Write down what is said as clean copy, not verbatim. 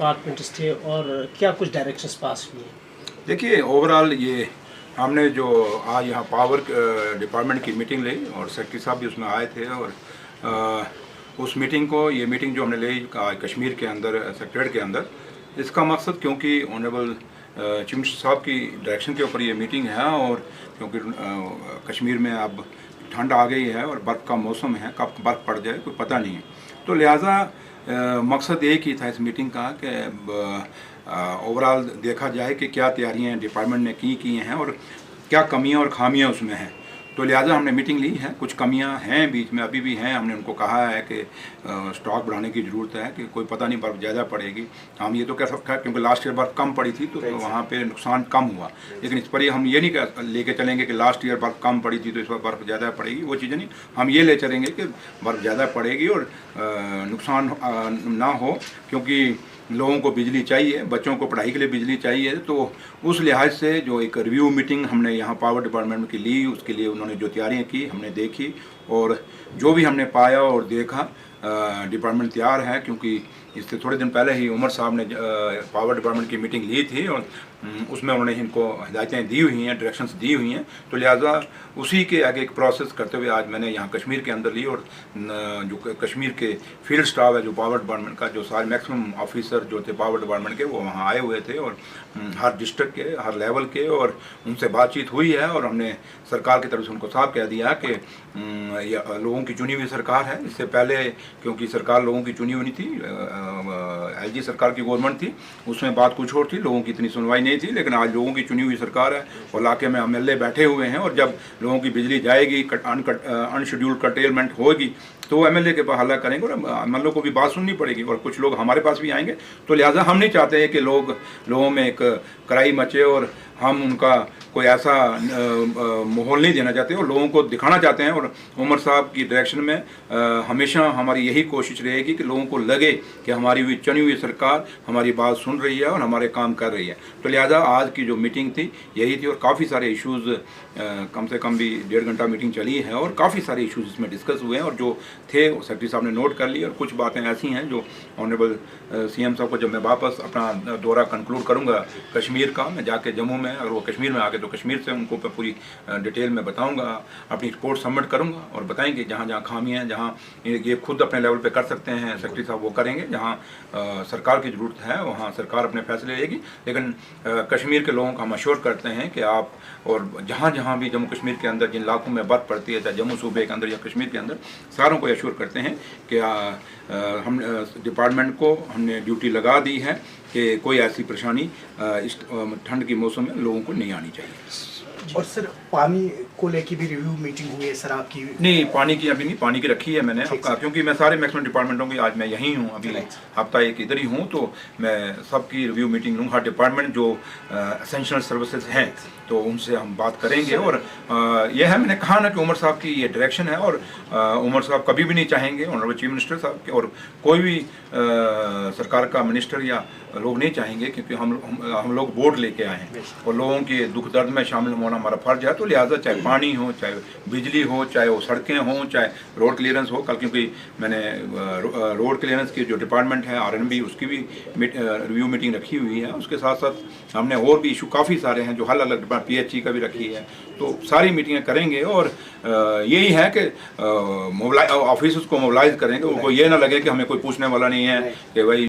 Departments थे और क्या कुछ डायरेक्शंस पास हुए? देखिए, ओवरऑल ये हमने जो आज यहाँ पावर डिपार्टमेंट की मीटिंग ली और सेक्रेटरी साहब भी उसमें आए थे और उस मीटिंग को ये मीटिंग जो हमने ली कश्मीर के अंदर सेक्रेटरीट के अंदर, इसका मकसद क्योंकि ऑनरेबल चीफ मिनिस्टर साहब की डायरेक्शन के ऊपर ये मीटिंग है और क्योंकि कश्मीर में अब ठंड आ गई है और बर्फ़ का मौसम है, कब बर्फ़ पड़ जाए कोई पता नहीं है, तो लिहाजा मकसद एक ही था इस मीटिंग का कि ओवरऑल देखा जाए कि क्या तैयारियां डिपार्टमेंट ने की हैं और क्या कमियां और खामियां उसमें हैं। तो लिहाजा हमने मीटिंग ली है। कुछ कमियां हैं बीच में अभी भी हैं। हमने उनको कहा है कि स्टॉक बढ़ाने की ज़रूरत है कि कोई पता नहीं बर्फ़ ज़्यादा पड़ेगी। हम ये तो कह सकते हैं क्योंकि लास्ट ईयर बर्फ़ कम पड़ी थी तो वहाँ पे नुकसान कम हुआ, लेकिन इस पर ही हम ये नहीं लेके चलेंगे कि लास्ट ईयर बर्फ़ कम पड़ी थी तो इस बार बर्फ़ ज़्यादा पड़ेगी। वो चीज़ें नहीं, हम ये ले चलेंगे कि बर्फ़ ज़्यादा पड़ेगी और नुकसान ना हो, क्योंकि लोगों को बिजली चाहिए, बच्चों को पढ़ाई के लिए बिजली चाहिए। तो उस लिहाज से जो एक रिव्यू मीटिंग हमने यहाँ पावर डिपार्टमेंट की ली, उसके लिए उन्होंने जो तैयारियाँ की हमने देखी और जो भी हमने पाया और देखा, डिपार्टमेंट तैयार है। क्योंकि इससे थोड़े दिन पहले ही उमर साहब ने पावर डिपार्टमेंट की मीटिंग ली थी और उसमें उन्होंने इनको हिदायतें दी हुई हैं, डायरेक्शंस दी हुई हैं। तो लिहाजा उसी के आगे एक प्रोसेस करते हुए आज मैंने यहाँ कश्मीर के अंदर ली और जो कश्मीर के फील्ड स्टाफ है जो पावर डिपार्टमेंट का, जो सारे मैक्सिमम ऑफिसर जो थे पावर डिपार्टमेंट के, वो वहाँ आए हुए थे और हर डिस्ट्रिक्ट के हर लेवल के, और उनसे बातचीत हुई है और हमने सरकार की तरफ से उनको साफ कह दिया कि लोगों की चुनी हुई सरकार है। इससे पहले क्योंकि सरकार लोगों की चुनी हुई थी, एलजी सरकार की गवर्नमेंट थी, उसमें बात कुछ और थी, लोगों की इतनी सुनवाई नहीं थी। लेकिन आज लोगों की चुनी हुई सरकार है और इलाके में एमएलए बैठे हुए हैं और जब लोगों की बिजली जाएगी, अनशेड्यूल्ड कर्टेलमेंट होगी, तो एमएलए के पास हल्ला करेंगे और एमएलए को भी बात सुननी पड़ेगी और कुछ लोग हमारे पास भी आएंगे। तो लिहाजा हम नहीं चाहते हैं कि लोगों में एक कराई मचे और हम उनका कोई ऐसा माहौल नहीं देना चाहते और लोगों को दिखाना चाहते हैं। और उमर साहब की डायरेक्शन में हमेशा हमारी यही कोशिश रहेगी कि लोगों को लगे कि हमारी चुनी हुई सरकार हमारी बात सुन रही है और हमारे काम कर रही है। तो लिहाजा आज की जो मीटिंग थी यही थी और काफ़ी सारे इश्यूज़, कम से कम भी 1.5 घंटा मीटिंग चली है और काफ़ी सारे इश्यूज़ इसमें डिस्कस हुए हैं और जो थे सेक्रेटरी साहब ने नोट कर ली। और कुछ बातें ऐसी हैं जो ऑनरेबल सीएम साहब को जब मैं वापस अपना दौरा कंक्लूड करूँगा कश्मीर का, मैं जाके जम्मू में, अगर वो कश्मीर में आके तो कश्मीर से उनको पूरी डिटेल में बताऊंगा, अपनी रिपोर्ट सबमिट करूंगा और बताएंगे जहां जहां खामियां हैं, जहां ये खुद अपने लेवल पे कर सकते हैं सेक्रेटरी साहब वो करेंगे, जहां सरकार की ज़रूरत है वहां सरकार अपने फैसले लेगी। लेकिन कश्मीर के लोगों को हम अश्योर करते हैं कि आप और जहाँ जहाँ भी जम्मू कश्मीर के अंदर जिन इलाकों में बर्फ़ पड़ती है, चाहे जम्मू सूबे के अंदर या कश्मीर के अंदर, सारों को अश्योर करते हैं कि हम डिपार्टमेंट को हमने ड्यूटी लगा दी है कि कोई ऐसी परेशानी इस ठंड के मौसम में लोगों को नहीं आनी चाहिए। और सर, पानी को लेके भी रिव्यू मीटिंग हुई है सर आपकी? नहीं, पानी की अभी नहीं, पानी की रखी है मैंने, क्योंकि मैं सारे मैक्सिमम डिपार्टमेंटों की आज मैं यहीं हूँ, अभी हफ्ता एक इधर ही हूँ, तो मैं सबकी रिव्यू मीटिंग लूँगा। हर डिपार्टमेंट जो एसेंशियल सर्विसेज हैं तो उनसे हम बात करेंगे। और यह है, मैंने कहा ना कि उमर साहब की ये डायरेक्शन है और उमर साहब कभी भी नहीं चाहेंगे, ऑनरेबल चीफ मिनिस्टर साहब के और कोई भी सरकार का मिनिस्टर या लोग नहीं चाहेंगे, क्योंकि हम लोग वोट लेके आए हैं और लोगों के दुख दर्द में शामिल होना हमारा फर्ज है। तो लिहाजा चाहे पानी हो, चाहे बिजली हो, चाहे वो सड़कें हों, चाहे रोड क्लियरेंस हो, कल क्योंकि मैंने रोड क्लियरेंस की जो डिपार्टमेंट है आरएनबी, उसकी भी रिव्यू मीटिंग रखी हुई है। उसके साथ साथ हमने और भी इशू काफ़ी सारे हैं जो अलग अलग पीएचई का भी रखी है, तो सारी मीटिंगें करेंगे और यही है कि ऑफिस को मोबिलाइज करेंगे। उनको ये ना लगे कि हमें कोई पूछने वाला नहीं है कि भाई